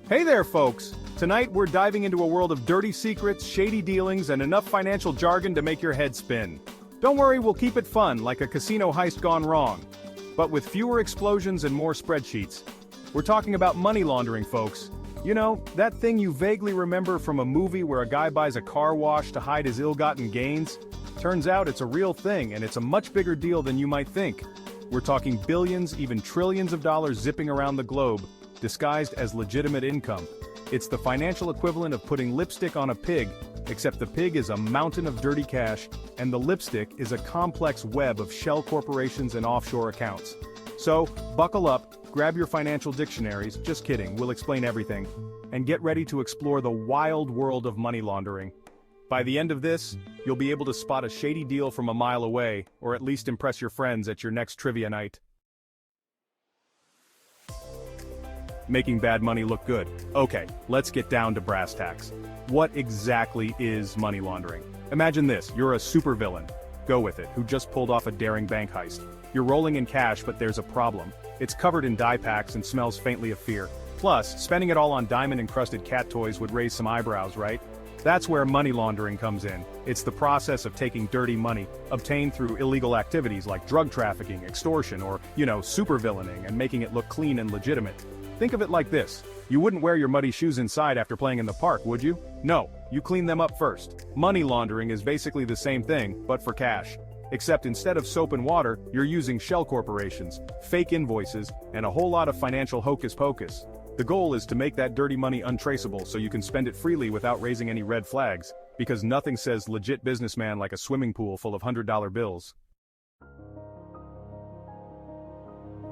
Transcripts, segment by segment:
Hey there, folks! Tonight we're diving into a world of dirty secrets, shady dealings, and enough financial jargon to make your head spin. Don't worry, we'll keep it fun, like a casino heist gone wrong. But with fewer explosions and more spreadsheets. We're talking about money laundering, folks. You know, that thing you vaguely remember from a movie where a guy buys a car wash to hide his ill-gotten gains? Turns out it's a real thing, and it's a much bigger deal than you might think. We're talking billions, even trillions of dollars zipping around the globe, disguised as legitimate income. It's the financial equivalent of putting lipstick on a pig, except the pig is a mountain of dirty cash, and the lipstick is a complex web of shell corporations and offshore accounts. So, buckle up, grab your financial dictionaries, just kidding, we'll explain everything, and get ready to explore the wild world of money laundering. By the end of this, you'll be able to spot a shady deal from a mile away, or at least impress your friends at your next trivia night. Making bad money look good. Okay, let's get down to brass tacks. What exactly is money laundering? Imagine this, you're a supervillain. Go with it, who just pulled off a daring bank heist. You're rolling in cash, but there's a problem. It's covered in dye packs and smells faintly of fear. Plus, spending it all on diamond-encrusted cat toys would raise some eyebrows, right? That's where money laundering comes in. It's the process of taking dirty money, obtained through illegal activities like drug trafficking, extortion, or, supervillaining, and making it look clean and legitimate. Think of it like this. You wouldn't wear your muddy shoes inside after playing in the park, would you? No, you clean them up first. Money laundering is basically the same thing, but for cash. Except instead of soap and water, you're using shell corporations, fake invoices, and a whole lot of financial hocus pocus. The goal is to make that dirty money untraceable so you can spend it freely without raising any red flags, because nothing says legit businessman like a swimming pool full of $100 bills.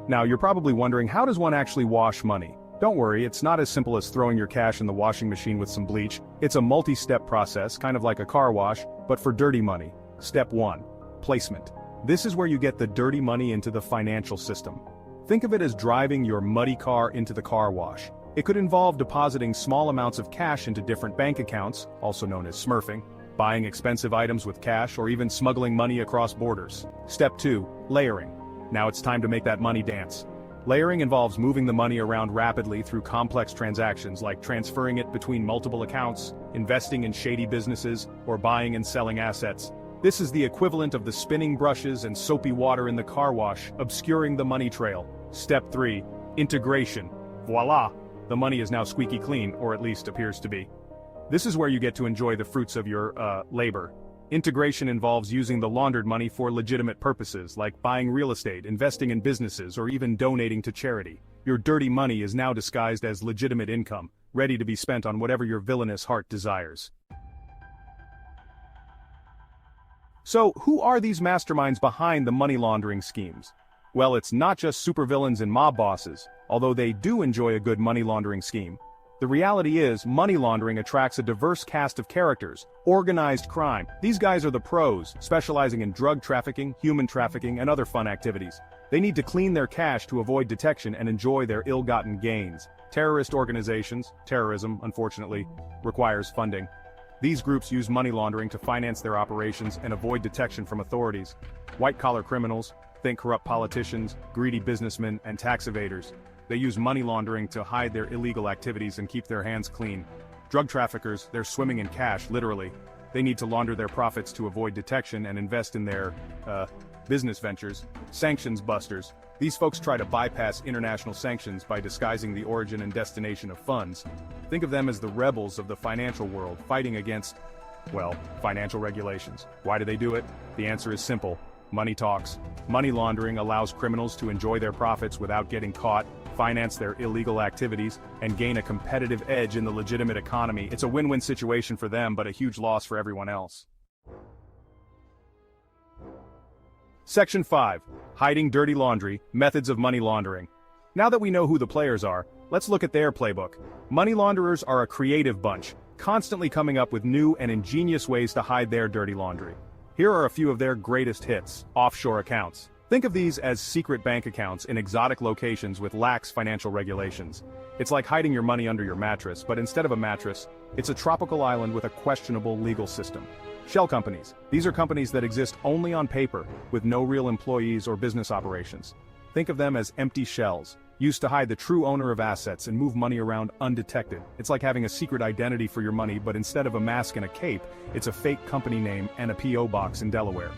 Now, you're probably wondering, how does one actually wash money? Don't worry, it's not as simple as throwing your cash in the washing machine with some bleach. It's a multi-step process, kind of like a car wash, but for dirty money. Step 1. Placement. This is where you get the dirty money into the financial system. Think of it as driving your muddy car into the car wash. It could involve depositing small amounts of cash into different bank accounts, also known as smurfing, buying expensive items with cash, or even smuggling money across borders. Step 2. Layering. Now it's time to make that money dance. Layering involves moving the money around rapidly through complex transactions like transferring it between multiple accounts, investing in shady businesses, or buying and selling assets. This is the equivalent of the spinning brushes and soapy water in the car wash, obscuring the money trail. Step 3. Integration. Voila! The money is now squeaky clean, or at least appears to be. This is where you get to enjoy the fruits of your, labor. Integration involves using the laundered money for legitimate purposes, like buying real estate, investing in businesses, or even donating to charity. Your dirty money is now disguised as legitimate income, ready to be spent on whatever your villainous heart desires. So, who are these masterminds behind the money laundering schemes? Well, it's not just supervillains and mob bosses, although they do enjoy a good money laundering scheme. The reality is, money laundering attracts a diverse cast of characters. Organized crime. These guys are the pros, specializing in drug trafficking, human trafficking, and other fun activities. They need to clean their cash to avoid detection and enjoy their ill-gotten gains. Terrorist organizations, terrorism, unfortunately, requires funding. These groups use money laundering to finance their operations and avoid detection from authorities. White-collar criminals, think corrupt politicians, greedy businessmen, and tax evaders. They use money laundering to hide their illegal activities and keep their hands clean. Drug traffickers, they're swimming in cash, literally. They need to launder their profits to avoid detection and invest in their, business ventures. Sanctions busters. These folks try to bypass international sanctions by disguising the origin and destination of funds. Think of them as the rebels of the financial world fighting against, financial regulations. Why do they do it? The answer is simple. Money talks. Money laundering allows criminals to enjoy their profits without getting caught, finance their illegal activities, and gain a competitive edge in the legitimate economy. It's a win-win situation for them, but a huge loss for everyone else. Section 5. Hiding dirty laundry, methods of money laundering. Now that we know who the players are, let's look at their playbook. Money launderers are a creative bunch, constantly coming up with new and ingenious ways to hide their dirty laundry. Here are a few of their greatest hits. Offshore accounts. Think of these as secret bank accounts in exotic locations with lax financial regulations. It's like hiding your money under your mattress, but instead of a mattress, it's a tropical island with a questionable legal system. Shell companies. These are companies that exist only on paper, with no real employees or business operations. Think of them as empty shells. used to hide the true owner of assets and move money around undetected. It's like having a secret identity for your money, but instead of a mask and a cape, it's a fake company name and a P.O. box in Delaware.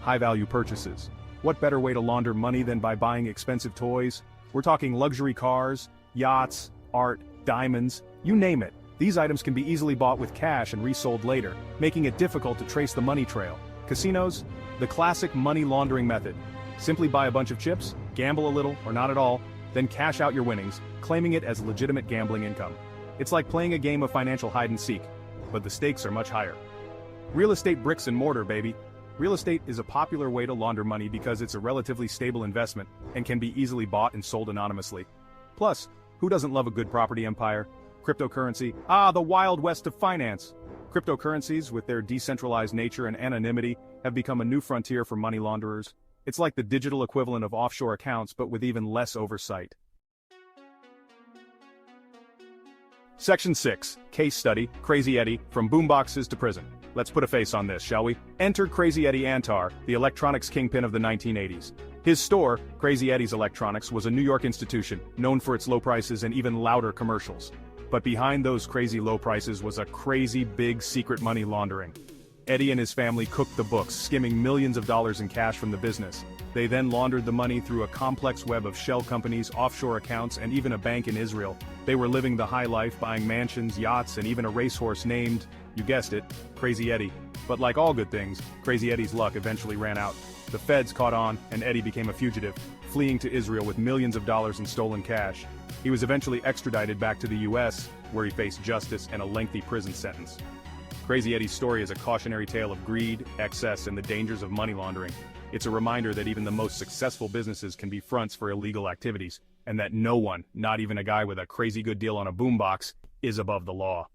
High-value purchases. What better way to launder money than by buying expensive toys? We're talking luxury cars, yachts, art, diamonds, you name it. These items can be easily bought with cash and resold later, making it difficult to trace the money trail. Casinos? The classic money laundering method. Simply buy a bunch of chips, gamble a little or not at all, then cash out your winnings, claiming it as legitimate gambling income. It's like playing a game of financial hide-and-seek, but the stakes are much higher. Real estate bricks and mortar, baby. Real estate is a popular way to launder money because it's a relatively stable investment and can be easily bought and sold anonymously. Plus, who doesn't love a good property empire? Cryptocurrency, the Wild West of finance. Cryptocurrencies, with their decentralized nature and anonymity, have become a new frontier for money launderers. It's like the digital equivalent of offshore accounts, but with even less oversight. Section 6, Case Study, Crazy Eddie, From Boomboxes to Prison. Let's put a face on this, shall we? Enter Crazy Eddie Antar, the electronics kingpin of the 1980s. His store, Crazy Eddie's Electronics, was a New York institution, known for its low prices and even louder commercials. But behind those crazy low prices was a crazy big secret money laundering. Eddie and his family cooked the books, skimming millions of dollars in cash from the business. They then laundered the money through a complex web of shell companies, offshore accounts, and even a bank in Israel. They were living the high life, buying mansions, yachts, and even a racehorse named, you guessed it, Crazy Eddie. But like all good things, Crazy Eddie's luck eventually ran out. The feds caught on, and Eddie became a fugitive, fleeing to Israel with millions of dollars in stolen cash. He was eventually extradited back to the US, where he faced justice and a lengthy prison sentence. Crazy Eddie's story is a cautionary tale of greed, excess, and the dangers of money laundering. It's a reminder that even the most successful businesses can be fronts for illegal activities, and that no one, not even a guy with a crazy good deal on a boombox, is above the law.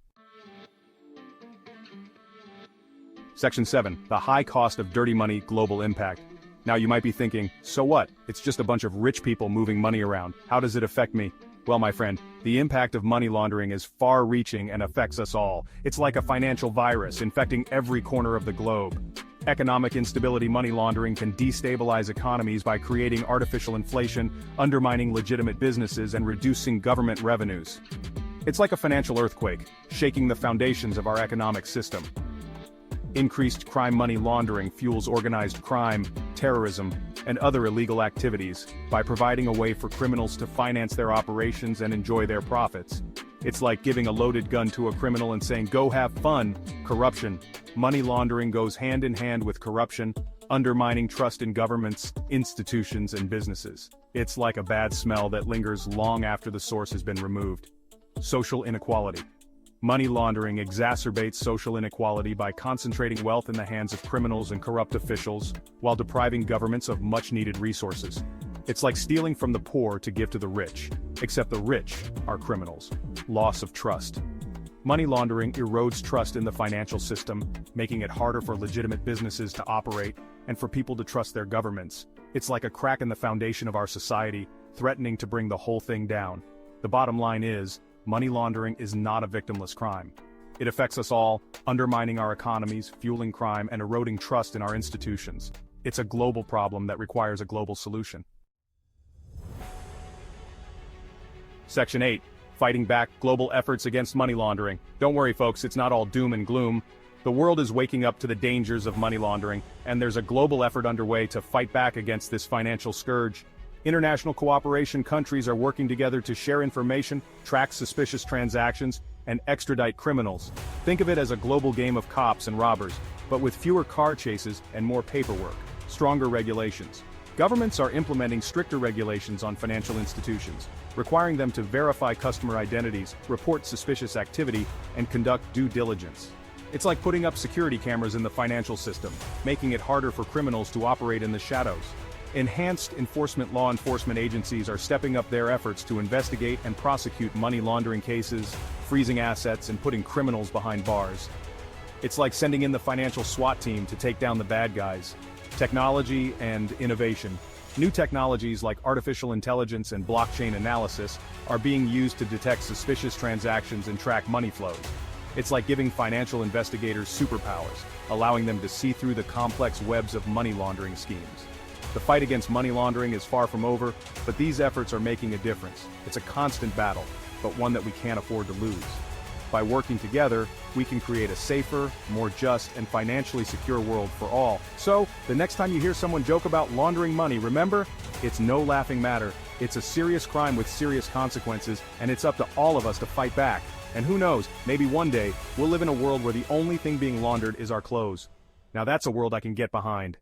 Section 7, The High Cost of Dirty Money, Global Impact. Now you might be thinking, so what? It's just a bunch of rich people moving money around. How does it affect me? Well, my friend, the impact of money laundering is far-reaching and affects us all. It's like a financial virus infecting every corner of the globe. Economic instability. Money laundering can destabilize economies by creating artificial inflation, undermining legitimate businesses, and reducing government revenues. It's like a financial earthquake, shaking the foundations of our economic system. Increased crime. Money laundering fuels organized crime, terrorism, and other illegal activities by providing a way for criminals to finance their operations and enjoy their profits. It's like giving a loaded gun to a criminal and saying, "Go have fun." Corruption. Money laundering goes hand in hand with corruption, undermining trust in governments, institutions, and businesses. It's like a bad smell that lingers long after the source has been removed. Social inequality. Money laundering exacerbates social inequality by concentrating wealth in the hands of criminals and corrupt officials, while depriving governments of much-needed resources. It's like stealing from the poor to give to the rich, except the rich are criminals. Loss of trust. Money laundering erodes trust in the financial system, making it harder for legitimate businesses to operate and for people to trust their governments. It's like a crack in the foundation of our society, threatening to bring the whole thing down. The bottom line is, money laundering is not a victimless crime. It affects us all, undermining our economies, fueling crime, and eroding trust in our institutions. It's a global problem that requires a global solution. Section 8. Fighting back. Global efforts against money laundering. Don't worry, folks, it's not all doom and gloom. The world is waking up to the dangers of money laundering, and there's a global effort underway to fight back against this financial scourge. International cooperation. Countries are working together to share information, track suspicious transactions, and extradite criminals. Think of it as a global game of cops and robbers, but with fewer car chases and more paperwork. Stronger regulations. Governments are implementing stricter regulations on financial institutions, requiring them to verify customer identities, report suspicious activity, and conduct due diligence. It's like putting up security cameras in the financial system, making it harder for criminals to operate in the shadows. Enhanced enforcement. Law enforcement agencies are stepping up their efforts to investigate and prosecute money laundering cases, freezing assets, and putting criminals behind bars. It's like sending in the financial SWAT team to take down the bad guys. Technology and innovation. New technologies like artificial intelligence and blockchain analysis are being used to detect suspicious transactions and track money flows. It's like giving financial investigators superpowers, allowing them to see through the complex webs of money laundering schemes. The fight against money laundering is far from over, but these efforts are making a difference. It's a constant battle, but one that we can't afford to lose. By working together, we can create a safer, more just, and financially secure world for all. So, the next time you hear someone joke about laundering money, remember, it's no laughing matter. It's a serious crime with serious consequences, and it's up to all of us to fight back. And who knows, maybe one day, we'll live in a world where the only thing being laundered is our clothes. Now that's a world I can get behind.